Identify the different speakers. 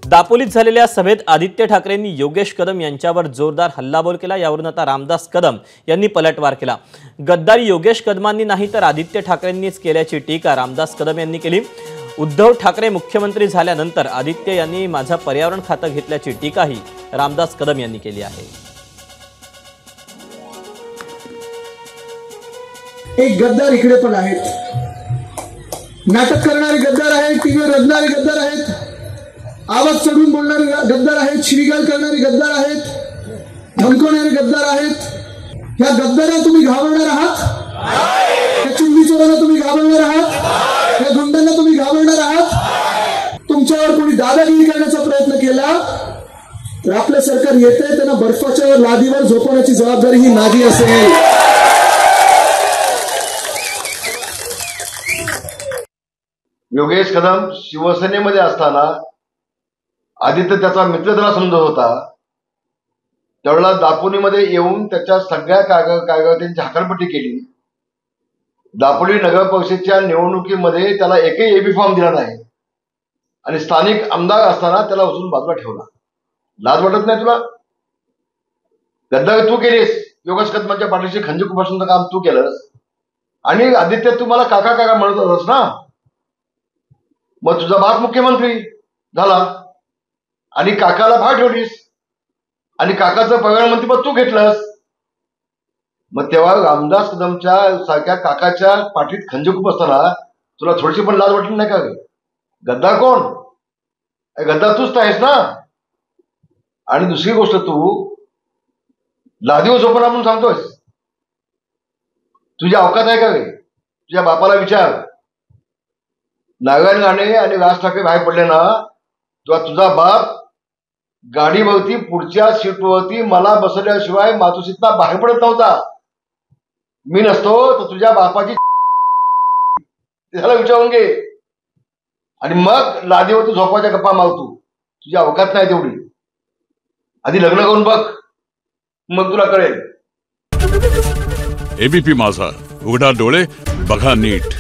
Speaker 1: दापोलीत झालेल्या सभेत आदित्य ठाकरेंनी योगेश कदम यांच्यावर जोरदार हल्लाबोल केला। यावरून आता रामदास कदम यांनी पलटवार केला। गद्दारी योगेश कदमांनी नाही तर आदित्य ठाकरेंनीच केल्याची टीका रामदास कदम यांनी केली। उद्धव ठाकरे मुख्यमंत्री झाल्यानंतर आदित्य यांनी माझा पर्यावरण खातं घेतल्याची टीकाही रामदास कदम यांनी केली आहे।
Speaker 2: एक गद्दार इकडे पण आहेत, नाटक करणारे गद्दार आहेत, टीव्हीवर रडणारे गद्दार आहेत, आवाज चढून बोलणारे गद्दार आहेत, शिवीगाळ करणारे गद्दार आहेत, धमकवणारे गद्दार आहेत। ह्या गद्दारांना तुम्ही घाबरणार आहात? त्या चुंबीचोरांना तुम्ही घाबरणार आहात? या गुंडांना तुम्ही घाबरणार आहात? तुमच्यावर कोणी दादागिरी करण्याचा प्रयत्न केला तर आपलं सरकार येतंय, त्यांना बर्फाच्या लादीवर झोपवण्याची जबाबदारी ही माझी असेल।
Speaker 3: योगेश कदम शिवसेनेमध्ये असताना आदित्य त्याचा मित्र त्याला समजत होता, त्यावेळेला दापोलीमध्ये येऊन त्याच्या सगळ्या कागदांची हकालपट्टी केली। दापोली नगर परिषदेच्या निवडणुकीमध्ये त्याला एकही एबी फॉर्म दिला नाही आणि स्थानिक आमदार असताना त्याला उचलून बाजूला ठेवला। लाज वाटत नाही तुला? गद्दारी तू केलीस, योगेश कदमांच्या पाठीशी खंजीर खुपसण्याचं काम तू केलंस आणि आदित्य तू मला काका काका म्हणत होतास ना। मग तुझा बाप मुख्यमंत्री झाला आणि काकाला भाग ठेवलीस आणि काकाचं पर्यावरण मंत्रीपद तू घेतलंस। मग तेव्हा रामदास कदमच्या सारख्या काकाच्या पाठीत खंजीर खुपसताना तुला थोडीशी पण लाज वाटली नाही का? गद्दार कोण? गद्दार तूच आहेस ना। आणि दुसरी गोष्ट, तू लादीवर झोपणार म्हणून सांगतोयस, तुझी अवकात आहे का? तुझ्या बापाला विचार। नारायण राणे आणि राज ठाकरे बाहेर पडले ना, तेव्हा तुझा बाप गाडीवरती पुढच्या सीटवरती मला बसवल्याशिवाय मातोश्रीतनं बाहेर पडत नव्हता। मी नसतो तर तुझ्या बापाची त्याला विचारून घे आणि मग लादीवरती झोपायच्या गप्पा मारतो। तुझी अवकात नाही तेवढी। आधी लग्न करून बघ, मग तुला कळेल।
Speaker 4: एबीपी माझा, उघडा डोळे बघा नीट।